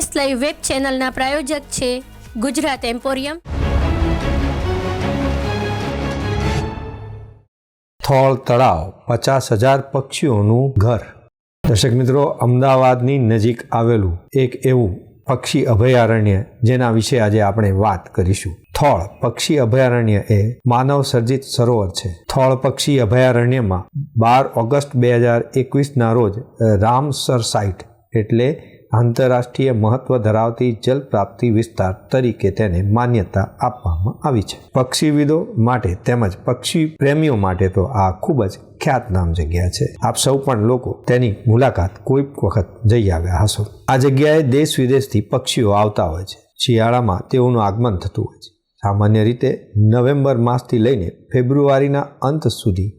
First live web ચેનલના પ્રાયોજક છે Gujarat emporium. Thol તળાવ 50,000 પક્ષીઓનું ઘર. દર્શક મિત્રો, અમદાવાદની નજીક આવેલું એક એવું પક્ષી અભયારણ્ય જેના વિશે આજે આપણે વાત કરીશું. થોળ પક્ષી અભયારણ્ય એ માનવ સર્જિત સરોવર છે. થોળ પક્ષી અભયારણ્યમાં 12 ઓગસ્ટ 2021ના રોજ રામસર સાઇટ એટલે આંતરરાષ્ટ્રીય મહત્વ ધરાવતી જલ પ્રાપ્તિ વિસ્તાર તરીકે તેને માન્યતા આપવામાં આવી છે. પક્ષીવિદો માટે તેમજ પક્ષી પ્રેમીઓ માટે તો આ ખૂબ જ ખ્યાતનામ જગ્યા છે. આપ સૌ પણ લોકો તેની મુલાકાત કોઈ વખત જઈ આવ્યા હશો. આ જગ્યાએ દેશ વિદેશથી પક્ષીઓ આવતા હોય છે. શિયાળામાં તેઓનું આગમન થતું હોય છે. સામાન્ય રીતે નવેમ્બર માસથી લઈને ફેબ્રુઆરીના અંત સુધી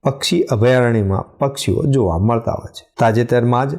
પક્ષી અભયારણ્યમાં પક્ષીઓ જોવા મળતા હોય છે. તાજેતરમાં જ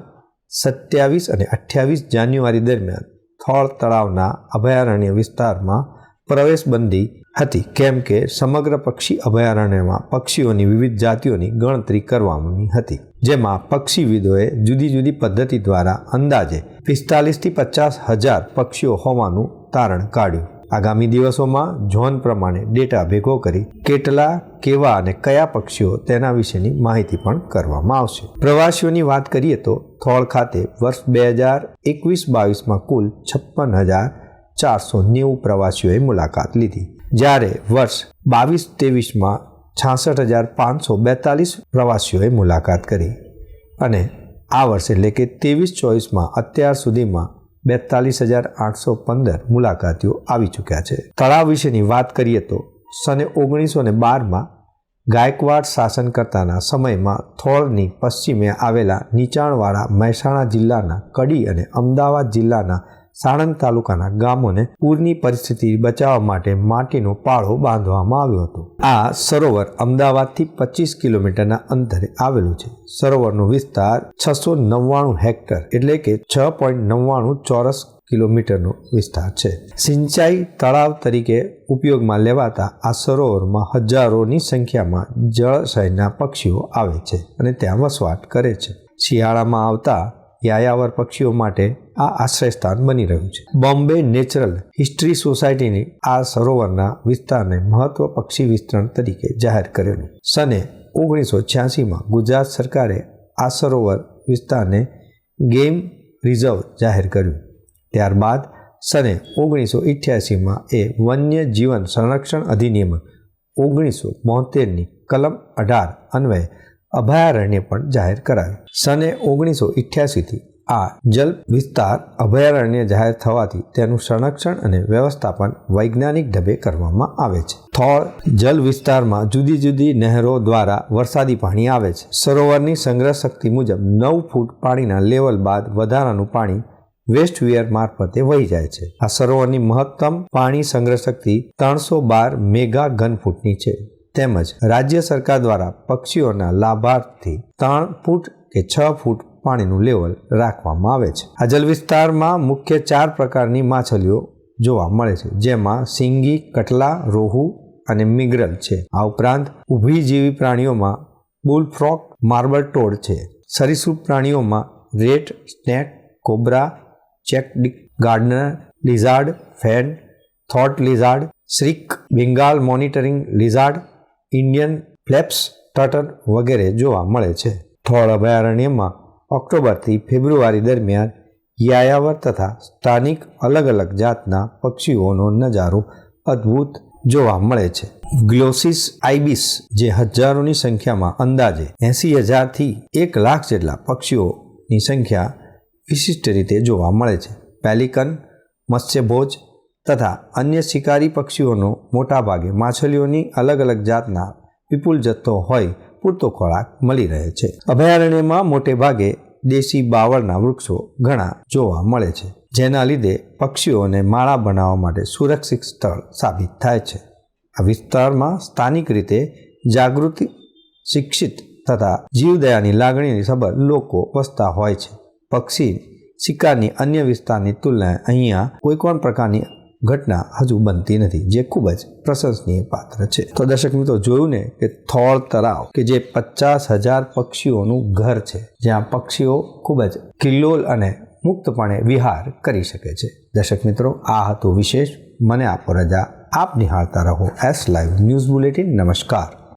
27 અને 28 જાન્યુઆરી દરમિયાન થોળ તળાવના અભયારણ્ય વિસ્તારમાં પ્રવેશબંધી હતી, કેમ કે સમગ્ર પક્ષી અભયારણ્યમાં પક્ષીઓની વિવિધ જાતિઓની ગણતરી કરવાની હતી, જેમાં પક્ષીવિદોએ જુદી જુદી પદ્ધતિ દ્વારા અંદાજે 45,000 થી 50,000 પક્ષીઓ હોવાનું તારણ કાઢ્યું. આગામી દિવસોમાં ઝોન પ્રમાણે ડેટા ભેગો કરી કેટલા, કેવા અને કયા પક્ષીઓ તેના વિશેની માહિતી પણ કરવામાં આવશે. પ્રવાસીઓની વાત કરીએ તો થોળ ખાતે વર્ષ 2021-22માં કુલ 56,490 પ્રવાસીઓએ મુલાકાત લીધી, જ્યારે વર્ષ 22-23માં 66,542 પ્રવાસીઓએ મુલાકાત કરી અને આ વર્ષે એટલે કે 23-24માં અત્યાર સુધીમાં 42,815 મુલાકાતીઓ આવી ચૂક્યા છે. તળાવ વિશેની વાત કરીએ તો સને 1912માં ગાયકવાડ શાસનકર્તાના સમયમાં થોળની પશ્ચિમે આવેલા નીચાણવાળા મહેસાણા જિલ્લાના કડી અને અમદાવાદ જિલ્લાના સાણંદ તાલુકાના ગામોને પૂરની પરિસ્થિતિ બચાવવા માટે માટીનો પાળો બાંધવામાં આવ્યો હતો. આ સરોવર અમદાવાદથી 25 કિલોમીટરના અંતરે આવેલું છે. સરોવરનો વિસ્તાર 699 હેક્ટર એટલે કે 6.99 ચોરસ કિલોમીટરનો વિસ્તાર છે. સિંચાઈ તળાવ તરીકે ઉપયોગમાં લેવાતા આ સરોવરમાં હજારોની સંખ્યામાં જળશયના પક્ષીઓ આવે છે અને ત્યાં વસવાટ કરે છે. શિયાળામાં આવતા યાયાવર પક્ષીઓ માટે આ આશ્રયસ્થાન બની રહ્યું છે. બોમ્બે નેચરલ હિસ્ટ્રી સોસાયટીની આ સરોવરના વિસ્તારને મહત્વ પક્ષી વિસ્તરણ તરીકે જાહેર કરેલું. સને 1986માં ગુજરાત સરકારે આ સરોવર વિસ્તારને ગેમ રિઝર્વ જાહેર કર્યું. ત્યારબાદ સને 1988માં એ વન્ય જીવન સંરક્ષણ અધિનિયમ 1972ની કલમ 18 અન્વયે અભયારણ્ય પણ જાહેર કરાયું. સને 1988થી આ જલ વિસ્તાર અભયારણ્ય જાહેર થવાથી તેનું સંરક્ષણ અને વ્યવસ્થાપન વૈજ્ઞાનિક ઢબે કરવામાં આવે છે. થોળ જલ વિસ્તારમાં જુદી જુદી નહેરો દ્વારા વરસાદી પાણી આવે છે. સરોવરની સંગ્રહ શક્તિ મુજબ 9 ફૂટ પાણીના લેવલ બાદ વધારાનું પાણી વેસ્ટ વિયર મારફતે વહી જાય છે. આ સરોવરની મહત્તમ પાણી સંગ્રહ શક્તિ 312 મેગા ઘન ફૂટની છે. તેમજ રાજ્ય સરકાર દ્વારા પક્ષીઓના લાભાર્થથી 3 ફૂટ કે 6 ફૂટ પાણીનું લેવલ રાખવામાં આવે છે. આ જલ વિસ્તારમાં મુખ્ય 4 પ્રકારની માછલીઓ જોવા મળે છે, જેમાં સિંગી, કટલા, રોહુ અને મિગરલ છે. આ ઉપરાંત ઉભયજીવી પ્રાણીઓમાં બુલફ્રોગ, માર્બલ ટોડ છે. સરીસૃપ પ્રાણીઓમાં રેટ, સ્નેક, કોબ્રા, ચેકડિક, ગાર્ડનર લિઝાર્ડ, ફેન, થોટ લિઝાર્ડ, શ્રીક, Bengal monitoring lizard, Indian flaps turtle વગેરે જોવા મળે છે. થોળ અભયારણ્યમાં ઓક્ટોબરથી ફેબ્રુઆરી દરમિયાન યાયાવર તથા સ્થાનિક અલગ અલગ જાતના પક્ષીઓનો નજારો અદ્ભુત જોવા મળે છે. ગ્લોસિસ આઇબિસ જે હજારોની સંખ્યામાં અંદાજે 80,000થી 1,00,000 જેટલા પક્ષીઓની સંખ્યા વિશિષ્ટ રીતે જોવા મળે છે. પેલિકન, મત્સ્યભોજ તથા અન્ય શિકારી પક્ષીઓનો મોટાભાગે માછલીઓની અલગ અલગ જાતના વિપુલ જથ્થો હોય પૂરતો ખોરાક મળી રહે છે. અભયારણ્યમાં મોટે ભાગે દેશી બાવળના વૃક્ષો ઘણા જોવા મળે છે, જેના લીધે પક્ષીઓને માળા બનાવવા માટે સુરક્ષિત સ્થળ સાબિત થાય છે. આ વિસ્તારમાં સ્થાનિક રીતે જાગૃતિ, શિક્ષિત તથા જીવદયાની લાગણીની સભર લોકો વસતા હોય છે. પક્ષી શિકારની અન્ય વિસ્તારની તુલનાએ અહીંયા કોઈ પણ પ્રકારની ઘટના હજુ બનતી નથી, જે ખૂબ જ પ્રશંસનીય પાત્ર છે. તો દર્શક મિત્રો, જોયું ને કે થોળ તળાવ કે જે 50,000 પક્ષીઓનું ઘર છે, જ્યાં પક્ષીઓ ખૂબ જ કિલ્લોલ અને મુક્તપણે વિહાર કરી શકે છે. દર્શક મિત્રો, આ હતું વિશેષ. મને આપો રજા. આપ નિહાળતા રહો એસ લાઈવ ન્યૂઝ બુલેટિન. નમસ્કાર.